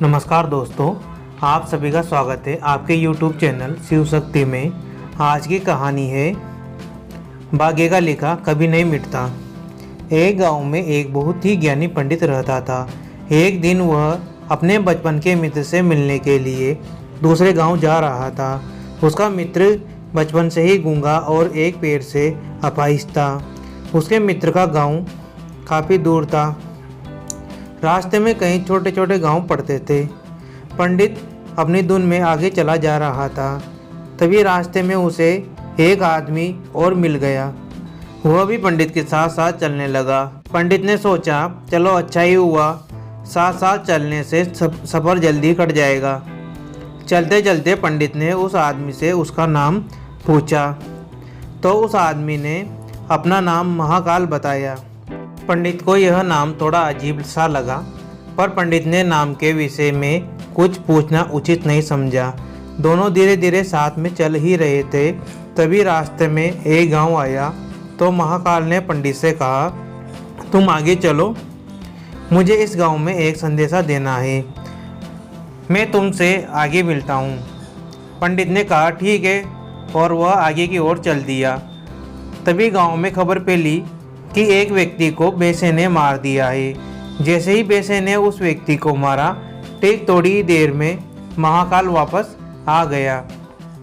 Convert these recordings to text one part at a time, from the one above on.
नमस्कार दोस्तों, आप सभी का स्वागत है आपके YouTube चैनल शिव शक्ति में। आज की कहानी है भाग्य का लेखा कभी नहीं मिटता। एक गांव में एक बहुत ही ज्ञानी पंडित रहता था। एक दिन वह अपने बचपन के मित्र से मिलने के लिए दूसरे गांव जा रहा था। उसका मित्र बचपन से ही गूंगा और एक पैर से अपाहिज था। उसके मित्र का गांव काफ़ी दूर था। रास्ते में कई छोटे छोटे गांव पड़ते थे। पंडित अपनी धुन में आगे चला जा रहा था। तभी रास्ते में उसे एक आदमी और मिल गया। वह भी पंडित के साथ साथ चलने लगा। पंडित ने सोचा, चलो अच्छा ही हुआ, साथ साथ चलने से सफ़र जल्दी कट जाएगा। चलते चलते पंडित ने उस आदमी से उसका नाम पूछा तो उस आदमी ने अपना नाम महाकाल बताया। पंडित को यह नाम थोड़ा अजीब सा लगा, पर पंडित ने नाम के विषय में कुछ पूछना उचित नहीं समझा। दोनों धीरे धीरे साथ में चल ही रहे थे। तभी रास्ते में एक गांव आया तो महाकाल ने पंडित से कहा, तुम आगे चलो, मुझे इस गांव में एक संदेशा देना है, मैं तुमसे आगे मिलता हूँ। पंडित ने कहा, ठीक है, और वह आगे की ओर चल दिया। तभी गांव में खबर फैली कि एक व्यक्ति को बेसे ने मार दिया है। जैसे ही बेसे ने उस व्यक्ति को मारा, ठीक थोड़ी ही देर में महाकाल वापस आ गया।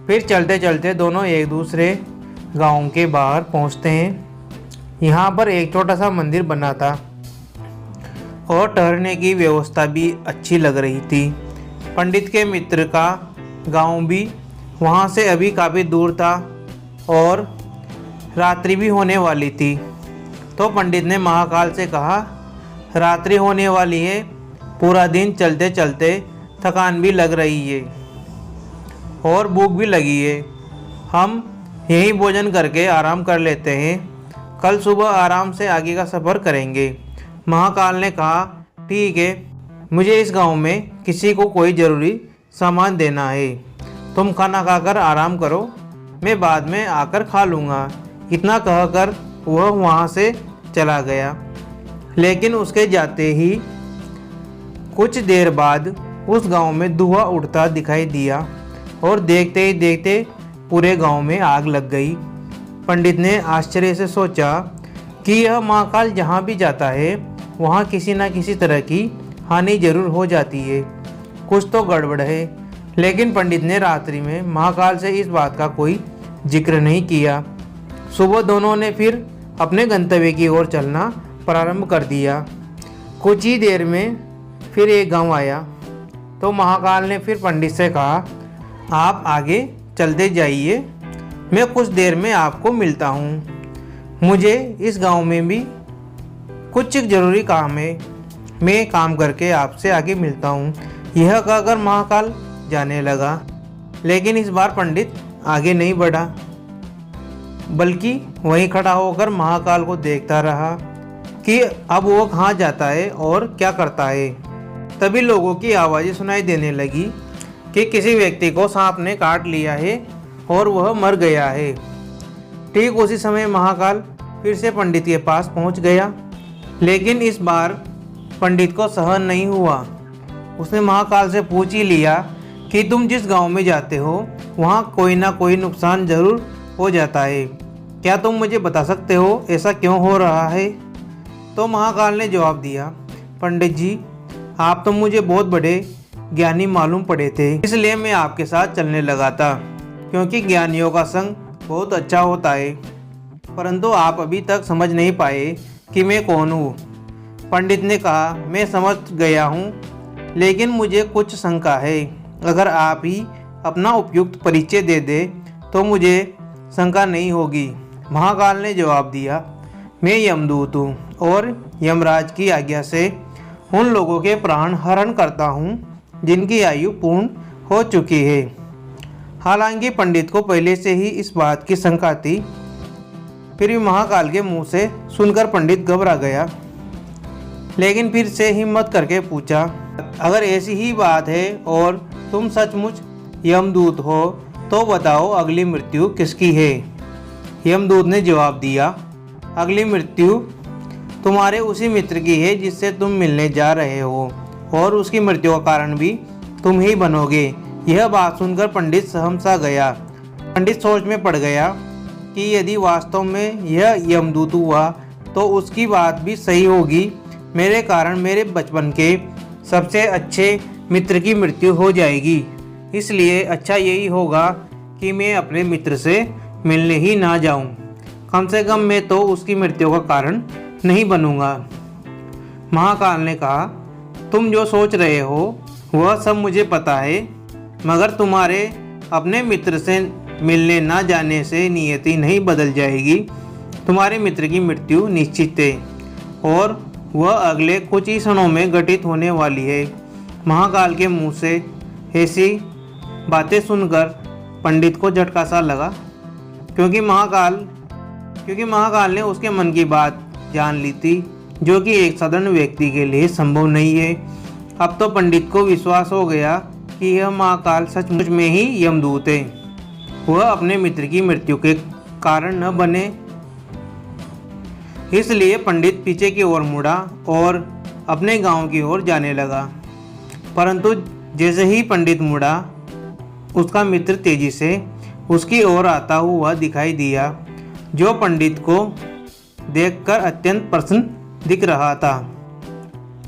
फिर चलते चलते दोनों एक दूसरे गांव के बाहर पहुंचते हैं। यहाँ पर एक छोटा सा मंदिर बना था और ठहरने की व्यवस्था भी अच्छी लग रही थी। पंडित के मित्र का गांव भी वहाँ से अभी काफ़ी दूर था और रात्रि भी होने वाली थी। तो पंडित ने महाकाल से कहा, रात्रि होने वाली है, पूरा दिन चलते चलते थकान भी लग रही है और भूख भी लगी है, हम यहीं भोजन करके आराम कर लेते हैं, कल सुबह आराम से आगे का सफ़र करेंगे। महाकाल ने कहा, ठीक है, मुझे इस गांव में किसी को कोई ज़रूरी सामान देना है, तुम खाना खाकर आराम करो, मैं बाद में आकर खा लूँगा। इतना कहकर वह वहाँ से चला गया। लेकिन उसके जाते ही कुछ देर बाद उस गांव में धुआं उड़ता दिखाई दिया और देखते ही देखते पूरे गांव में आग लग गई। पंडित ने आश्चर्य से सोचा कि यह महाकाल जहाँ भी जाता है वहाँ किसी न किसी तरह की हानि जरूर हो जाती है, कुछ तो गड़बड़ है। लेकिन पंडित ने रात्रि में महाकाल से इस बात का कोई जिक्र नहीं किया। सुबह दोनों ने फिर अपने गंतव्य की ओर चलना प्रारंभ कर दिया। कुछ ही देर में फिर एक गांव आया तो महाकाल ने फिर पंडित से कहा, आप आगे चलते जाइए, मैं कुछ देर में आपको मिलता हूँ, मुझे इस गांव में भी कुछ ज़रूरी काम है, मैं काम करके आपसे आगे मिलता हूँ। यह कहकर महाकाल जाने लगा। लेकिन इस बार पंडित आगे नहीं बढ़ा, बल्कि वहीं खड़ा होकर महाकाल को देखता रहा कि अब वो कहाँ जाता है और क्या करता है। तभी लोगों की आवाज़ें सुनाई देने लगी कि किसी व्यक्ति को सांप ने काट लिया है और वह मर गया है। ठीक उसी समय महाकाल फिर से पंडित के पास पहुंच गया। लेकिन इस बार पंडित को सहन नहीं हुआ। उसने महाकाल से पूछ ही लिया कि तुम जिस गांव में जाते हो वहाँ कोई ना कोई नुकसान ज़रूर हो जाता है, क्या तुम मुझे बता सकते हो ऐसा क्यों हो रहा है? तो महाकाल ने जवाब दिया, पंडित जी, आप तो मुझे बहुत बड़े ज्ञानी मालूम पड़े थे, इसलिए मैं आपके साथ चलने लगा था, क्योंकि ज्ञानियों का संग बहुत अच्छा होता है, परंतु आप अभी तक समझ नहीं पाए कि मैं कौन हूँ। पंडित ने कहा, मैं समझ गया हूँ, लेकिन मुझे कुछ शंका है, अगर आप ही अपना उपयुक्त परिचय दे दे तो मुझे शंका नहीं होगी। महाकाल ने जवाब दिया, मैं यमदूत हूँ और यमराज की आज्ञा से उन लोगों के प्राण हरण करता हूँ जिनकी आयु पूर्ण हो चुकी है। हालांकि पंडित को पहले से ही इस बात की शंका थी, फिर भी महाकाल के मुंह से सुनकर पंडित घबरा गया। लेकिन फिर से हिम्मत करके पूछा, अगर ऐसी ही बात है और तुम सचमुच यमदूत हो तो बताओ अगली मृत्यु किसकी है? यमदूत ने जवाब दिया, अगली मृत्यु तुम्हारे उसी मित्र की है जिससे तुम मिलने जा रहे हो। और उसकी मृत्यु का कारण भी तुम ही बनोगे। यह बात सुनकर पंडित सहम सा गया। पंडित सोच में पड़ गया कि यदि वास्तव में यह यमदूत हुआ तो उसकी बात भी सही होगी। मेरे कारण मेरे बचपन के सबसे अच्छे मित्र की मृत्यु हो जाएगी। इसलिए अच्छा यही होगा कि मैं अपने मित्र से मिलने ही ना जाऊं। कम से कम मैं तो उसकी मृत्यु का कारण नहीं बनूंगा। महाकाल ने कहा, तुम जो सोच रहे हो वह सब मुझे पता है, मगर तुम्हारे अपने मित्र से मिलने ना जाने से नियति नहीं बदल जाएगी। तुम्हारे मित्र की मृत्यु निश्चित है और वह अगले कुछ ही क्षणों में घटित होने वाली है। महाकाल के मुंह से ऐसी बातें सुनकर पंडित को झटका सा लगा, क्योंकि महाकाल ने उसके मन की बात जान ली थी, जो कि एक साधारण व्यक्ति के लिए संभव नहीं है। अब तो पंडित को विश्वास हो गया कि यह महाकाल सचमुच में ही यमदूत है। वह अपने मित्र की मृत्यु के कारण न बने, इसलिए पंडित पीछे की ओर मुड़ा और अपने गांव की ओर जाने लगा। परंतु जैसे ही पंडित मुड़ा, उसका मित्र तेजी से उसकी ओर आता हुआ दिखाई दिया, जो पंडित को देखकर अत्यंत प्रसन्न दिख रहा था।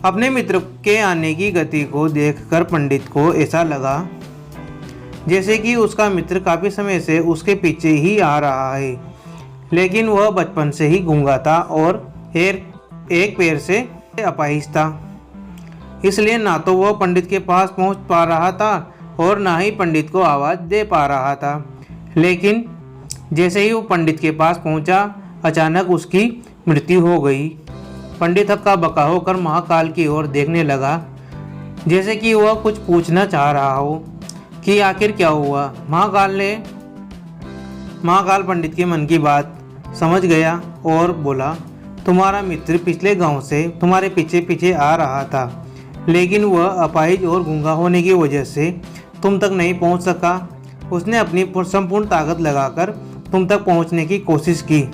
अपने मित्र के आने की गति को देखकर पंडित को ऐसा लगा जैसे कि उसका मित्र काफ़ी समय से उसके पीछे ही आ रहा है, लेकिन वह बचपन से ही गूंगा था और एक पैर से अपाहिज था। इसलिए ना तो वह पंडित के पास पहुंच पा रहा था और ना ही पंडित को आवाज़ दे पा रहा था। लेकिन जैसे ही वो पंडित के पास पहुंचा, अचानक उसकी मृत्यु हो गई। पंडित हक्का बक्का होकर महाकाल की ओर देखने लगा, जैसे कि वह कुछ पूछना चाह रहा हो कि आखिर क्या हुआ। महाकाल पंडित के मन की बात समझ गया और बोला, तुम्हारा मित्र पिछले गांव से तुम्हारे पीछे पीछे आ रहा था, लेकिन वह अपाहिज और गूंगा होने की वजह से तुम तक नहीं पहुंच सका। उसने अपनी संपूर्ण ताकत लगाकर तुम तक पहुंचने की कोशिश की,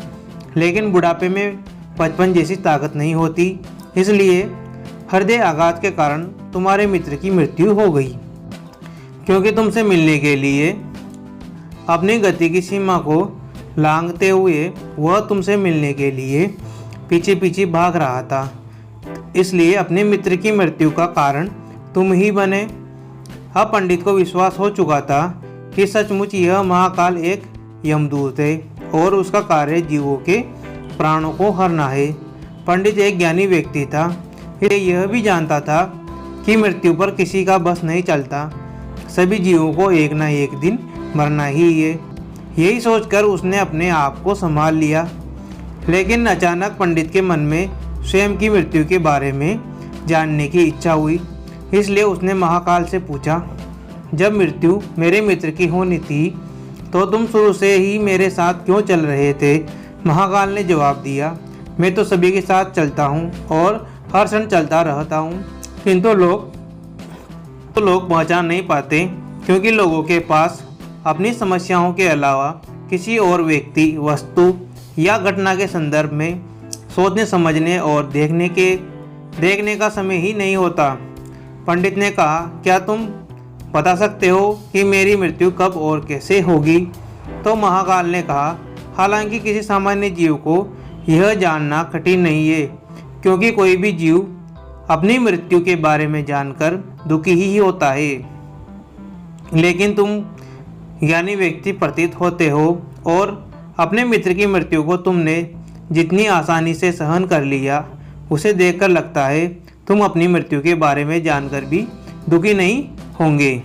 लेकिन बुढ़ापे में बचपन जैसी ताकत नहीं होती, इसलिए हृदय आघात के कारण तुम्हारे मित्र की मृत्यु हो गई। क्योंकि तुमसे मिलने के लिए अपनी गति की सीमा को लांघते हुए वह तुमसे मिलने के लिए पीछे पीछे भाग रहा था, इसलिए अपने मित्र की मृत्यु का कारण तुम ही बने। अब पंडित को विश्वास हो चुका था कि सचमुच यह महाकाल एक यमदूत है और उसका कार्य जीवों के प्राणों को हरना है। पंडित एक ज्ञानी व्यक्ति था, इसलिए यह भी जानता था कि मृत्यु पर किसी का बस नहीं चलता, सभी जीवों को एक ना एक दिन मरना ही है। यही सोचकर उसने अपने आप को संभाल लिया। लेकिन अचानक पंडित के मन में स्वयं की मृत्यु के बारे में जानने की इच्छा हुई, इसलिए उसने महाकाल से पूछा, जब मृत्यु मेरे मित्र की होनी थी तो तुम शुरू से ही मेरे साथ क्यों चल रहे थे? महाकाल ने जवाब दिया, मैं तो सभी के साथ चलता हूँ और हर क्षण चलता रहता हूँ, किंतु लोग पहचान नहीं पाते, क्योंकि लोगों के पास अपनी समस्याओं के अलावा किसी और व्यक्ति, वस्तु या घटना के संदर्भ में सोचने, समझने और देखने का समय ही नहीं होता। पंडित ने कहा, क्या तुम बता सकते हो कि मेरी मृत्यु कब और कैसे होगी? तो महाकाल ने कहा, हालांकि किसी सामान्य जीव को यह जानना कठिन नहीं है, क्योंकि कोई भी जीव अपनी मृत्यु के बारे में जानकर दुखी ही होता है। लेकिन तुम ज्ञानी व्यक्ति प्रतीत होते हो और अपने मित्र की मृत्यु को तुमने जितनी आसानी से सहन कर लिया, उसे देखकर लगता है तुम अपनी मृत्यु के बारे में जानकर भी दुखी नहीं होंगे।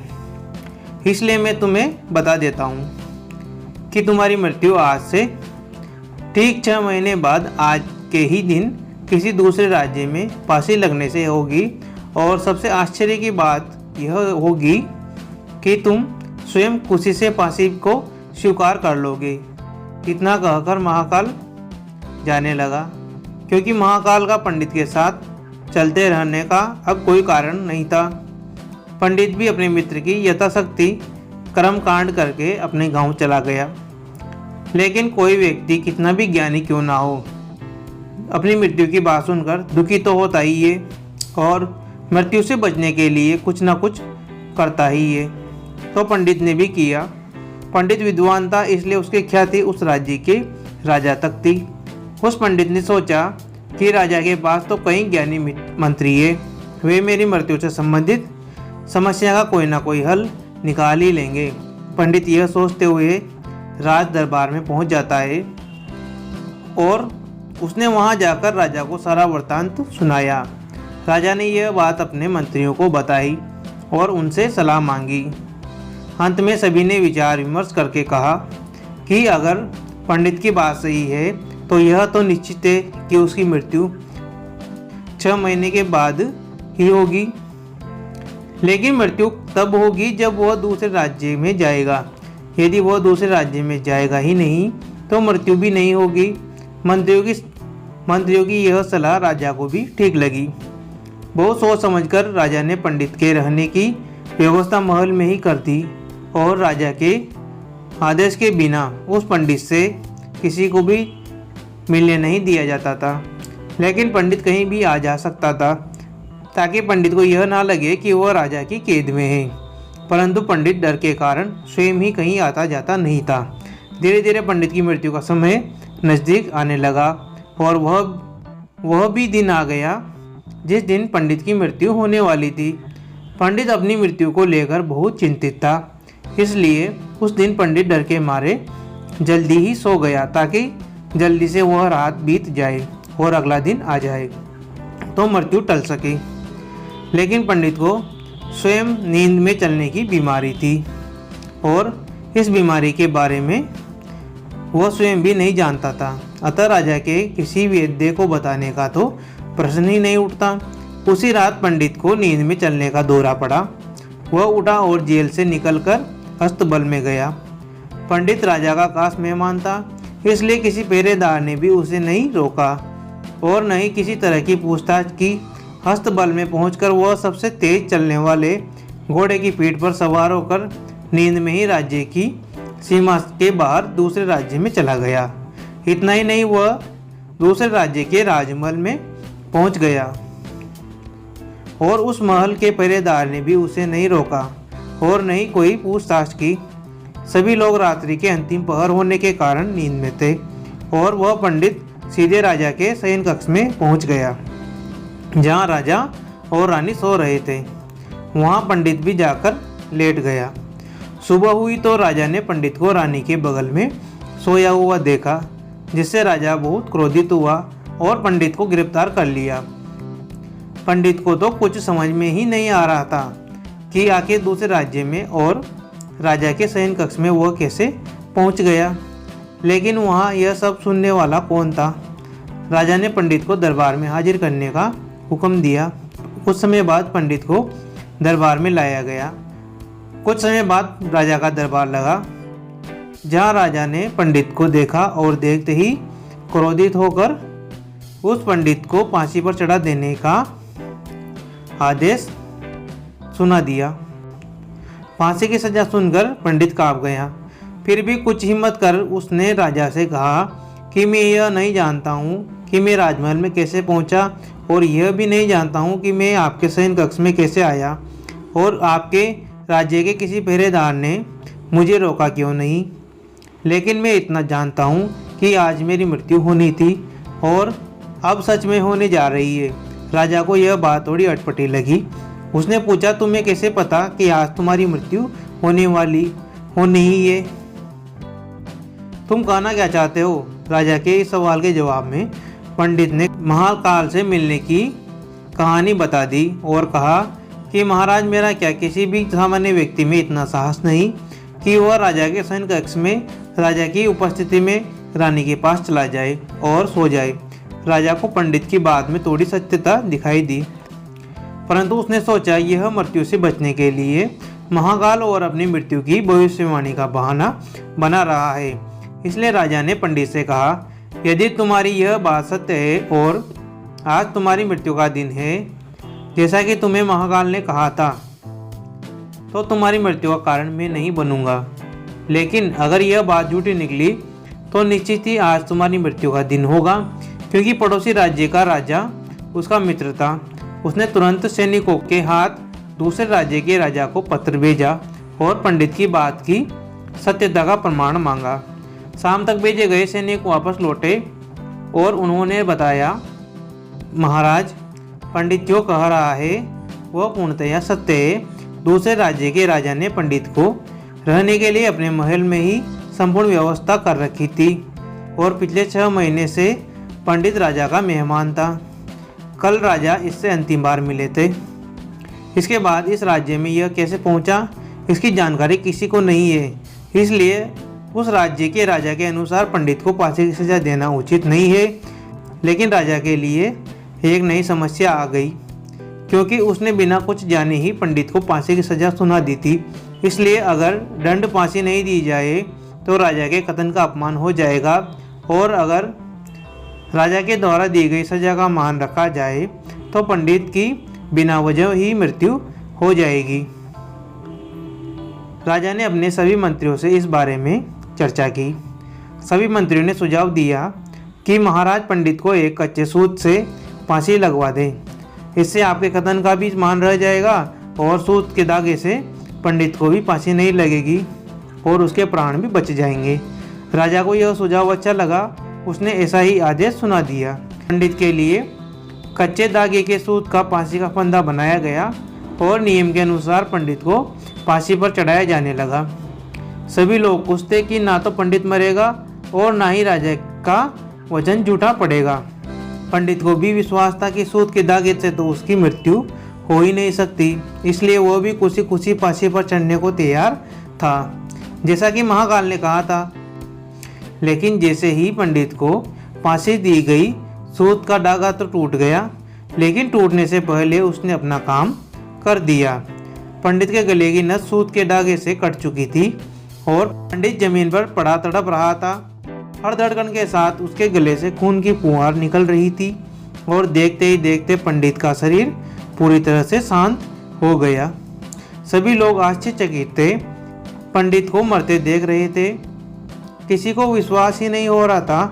इसलिए मैं तुम्हें बता देता हूँ कि तुम्हारी मृत्यु आज से ठीक 6 महीने बाद आज के ही दिन किसी दूसरे राज्य में फांसी लगने से होगी। और सबसे आश्चर्य की बात यह होगी कि तुम स्वयं खुशी से फांसी को स्वीकार कर लोगे। इतना कहकर महाकाल जाने लगा, क्योंकि महाकाल का पंडित के साथ चलते रहने का अब कोई कारण नहीं था। पंडित भी अपने मित्र की यथाशक्ति कर्मकांड करके अपने गांव चला गया। लेकिन कोई व्यक्ति कितना भी ज्ञानी क्यों ना हो, अपनी मृत्यु की बात सुनकर दुखी तो होता ही है। और मृत्यु से बचने के लिए कुछ ना कुछ करता ही है। तो पंडित ने भी किया। पंडित विद्वान था, इसलिए उसकी ख्याति उस राज्य के राजा तक थी। उस पंडित ने सोचा कि राजा के पास तो कई ज्ञानी मंत्री है, वे मेरी मृत्यु से संबंधित समस्या का कोई ना कोई हल निकाल ही लेंगे। पंडित यह सोचते हुए राज दरबार में पहुंच जाता है और उसने वहां जाकर राजा को सारा वृत्तांत सुनाया। राजा ने यह बात अपने मंत्रियों को बताई और उनसे सलाह मांगी। अंत में सभी ने विचार विमर्श करके कहा कि अगर पंडित की बात सही है तो यह तो निश्चित है कि उसकी मृत्यु 6 महीने के बाद ही होगी। लेकिन मृत्यु तब होगी जब वह दूसरे राज्य में जाएगा। यदि वह दूसरे राज्य में जाएगा ही नहीं तो मृत्यु भी नहीं होगी। मंत्रियों की यह सलाह राजा को भी ठीक लगी। बहुत सोच समझकर राजा ने पंडित के रहने की व्यवस्था महल में ही कर दी और राजा के आदेश के बिना उस पंडित से किसी को भी मिलने नहीं दिया जाता था। लेकिन पंडित कहीं भी आ जा सकता था ताकि पंडित को यह ना लगे कि वह राजा की कैद में है। परंतु पंडित डर के कारण स्वयं ही कहीं आता जाता नहीं था। धीरे धीरे पंडित की मृत्यु का समय नज़दीक आने लगा और वह भी दिन आ गया जिस दिन पंडित की मृत्यु होने वाली थी। पंडित अपनी मृत्यु को लेकर बहुत चिंतित था, इसलिए उस दिन पंडित डर के मारे जल्दी ही सो गया ताकि जल्दी से वह रात बीत जाए और अगला दिन आ जाए तो मृत्यु टल सके। लेकिन पंडित को स्वयं नींद में चलने की बीमारी थी और इस बीमारी के बारे में वह स्वयं भी नहीं जानता था। अतः राजा के किसी वैद्य को बताने का तो प्रश्न ही नहीं उठता। उसी रात पंडित को नींद में चलने का दौरा पड़ा। वह उठा और जेल से निकलकर अस्तबल में गया। पंडित राजा का खास मेहमान था, इसलिए किसी पहरेदार ने भी उसे नहीं रोका और न ही किसी तरह की पूछताछ की। अस्तबल में पहुंचकर वह सबसे तेज चलने वाले घोड़े की पीठ पर सवार होकर नींद में ही राज्य की सीमा के बाहर दूसरे राज्य में चला गया। इतना ही नहीं, वह दूसरे राज्य के राजमहल में पहुंच गया और उस महल के पहरेदार ने भी उसे नहीं रोका और न ही कोई पूछताछ की। सभी लोग रात्रि के अंतिम पहर होने के कारण नींद में थे और वह पंडित सीधे राजा के शयन कक्ष में पहुंच गया जहां राजा और रानी सो रहे थे। वहां पंडित भी जाकर लेट गया। सुबह हुई तो राजा ने पंडित को रानी के बगल में सोया हुआ देखा, जिससे राजा बहुत क्रोधित हुआ और पंडित को गिरफ्तार कर लिया। पंडित को तो कुछ समझ में ही नहीं आ रहा था कि आखिर दूसरे राज्य में और राजा के शयन कक्ष में वह कैसे पहुंच गया। लेकिन वहां यह सब सुनने वाला कौन था। राजा ने पंडित को दरबार में हाजिर करने का हुक्म दिया। कुछ समय बाद पंडित को दरबार में लाया गया। कुछ समय बाद राजा का दरबार लगा, जहां राजा ने पंडित को देखा और देखते ही क्रोधित होकर उस पंडित को फांसी पर चढ़ा देने का आदेश सुना दिया। फांसी की सजा सुनकर पंडित कांप गया। फिर भी कुछ हिम्मत कर उसने राजा से कहा कि मैं यह नहीं जानता हूँ कि मैं राजमहल में कैसे पहुँचा और यह भी नहीं जानता हूँ कि मैं आपके शयन कक्ष में कैसे आया और आपके राज्य के किसी पहरेदार ने मुझे रोका क्यों नहीं। लेकिन मैं इतना जानता हूँ कि आज मेरी मृत्यु होनी थी और अब सच में होने जा रही है। राजा को यह बात थोड़ी अटपटी लगी। उसने पूछा, तुम्हें कैसे पता कि आज तुम्हारी मृत्यु होनी ही है? तुम कहना क्या चाहते हो? राजा के इस सवाल के जवाब में पंडित ने महाकाल से मिलने की कहानी बता दी और कहा कि महाराज, मेरा क्या किसी भी सामान्य व्यक्ति में इतना साहस नहीं कि वह राजा के शयन कक्ष में राजा की उपस्थिति में रानी के पास चला जाए और सो जाए। राजा को पंडित की बात में थोड़ी सत्यता दिखाई दी, परंतु उसने सोचा यह मृत्यु से बचने के लिए महाकाल और अपनी मृत्यु की भविष्यवाणी का बहाना बना रहा है। इसलिए राजा ने पंडित से कहा, यदि तुम्हारी यह बात सत्य है और आज तुम्हारी मृत्यु का दिन है जैसा कि तुम्हें महाकाल ने कहा था, तो तुम्हारी मृत्यु का कारण मैं नहीं बनूंगा। लेकिन अगर यह बात झूठी निकली तो निश्चित ही आज तुम्हारी मृत्यु का दिन होगा, क्योंकि पड़ोसी राज्य का राजा उसका मित्र था उसने तुरंत सैनिकों के हाथ दूसरे राज्य के राजा को पत्र भेजा और पंडित की बात की सत्यता का प्रमाण मांगा। शाम तक भेजे गए सैनिक वापस लौटे और उन्होंने बताया, महाराज, पंडित जो कह रहा है वह पूर्णतया सत्य है। दूसरे राज्य के राजा ने पंडित को रहने के लिए अपने महल में ही संपूर्ण व्यवस्था कर रखी थी और पिछले 6 महीने से पंडित राजा का मेहमान था। कल राजा इससे अंतिम बार मिले थे। इसके बाद इस राज्य में यह कैसे पहुंचा, इसकी जानकारी किसी को नहीं है। इसलिए उस राज्य के राजा के अनुसार पंडित को फांसी की सज़ा देना उचित नहीं है। लेकिन राजा के लिए एक नई समस्या आ गई, क्योंकि उसने बिना कुछ जाने ही पंडित को फांसी की सज़ा सुना दी थी। इसलिए अगर दंड फांसी नहीं दी जाए तो राजा के कथन का अपमान हो जाएगा, और अगर राजा के द्वारा दी गई सज़ा का मान रखा जाए तो पंडित की बिना वजह ही मृत्यु हो जाएगी। राजा ने अपने सभी मंत्रियों से इस बारे में चर्चा की। सभी मंत्रियों ने सुझाव दिया कि महाराज, पंडित को एक कच्चे सूत से फांसी लगवा दें। इससे आपके कथन का भी मान रह जाएगा और सूत के धागे से पंडित को भी फांसी नहीं लगेगी और उसके प्राण भी बच जाएंगे। राजा को यह सुझाव अच्छा लगा। उसने ऐसा ही आदेश सुना दिया। पंडित के लिए कच्चे धागे के सूत का फांसी का फंदा बनाया गया और नियम के अनुसार पंडित को फांसी पर चढ़ाया जाने लगा। सभी लोग खुश थे कि ना तो पंडित मरेगा और ना ही राजा का वचन झूठा पड़ेगा। पंडित को भी विश्वास था कि सूत के धागे से तो उसकी मृत्यु हो ही नहीं सकती, इसलिए वह भी खुशी खुशी फांसी पर चढ़ने को तैयार था, जैसा कि महाकाल ने कहा था। लेकिन जैसे ही पंडित को फांसी दी गई, सूत का धागा तो टूट गया, लेकिन टूटने से पहले उसने अपना काम कर दिया। पंडित के गले की नस सूत के धागे से कट चुकी थी और पंडित जमीन पर पड़ा तड़प रहा था। हर धड़कन के साथ उसके गले से खून की फुहार निकल रही थी और देखते ही देखते पंडित का शरीर पूरी तरह से शांत हो गया। सभी लोग आश्चर्यचकित थे, पंडित को मरते देख रहे थे। किसी को विश्वास ही नहीं हो रहा था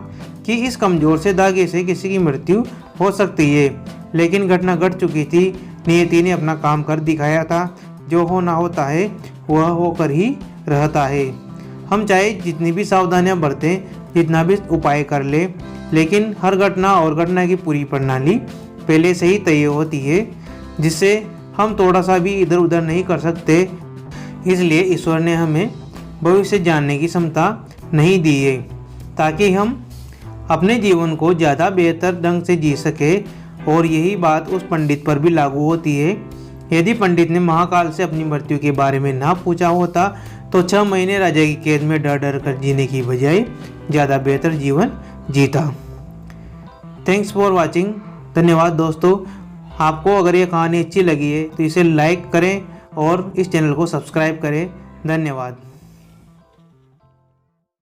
कि इस कमजोर से धागे से किसी की मृत्यु हो सकती है। लेकिन घटना घट चुकी थी। नियति ने अपना काम कर दिखाया था। जो होना होता है वह होकर ही रहता है। हम चाहे जितनी भी सावधानियां बरतें, जितना भी उपाय कर ले, लेकिन हर घटना और घटना की पूरी प्रणाली पहले से ही तय होती है, जिससे हम थोड़ा सा भी इधर उधर नहीं कर सकते। इसलिए ईश्वर ने हमें भविष्य जानने की क्षमता नहीं दी है, ताकि हम अपने जीवन को ज़्यादा बेहतर ढंग से जी सके। और यही बात उस पंडित पर भी लागू होती है। यदि पंडित ने महाकाल से अपनी मृत्यु के बारे में ना पूछा होता तो 6 महीने राजा की कैद में डर डर कर जीने की बजाय ज़्यादा बेहतर जीवन जीता। Thanks for watching. धन्यवाद दोस्तों। आपको अगर ये कहानी अच्छी लगी है तो इसे लाइक करें और इस चैनल को सब्सक्राइब करें। धन्यवाद।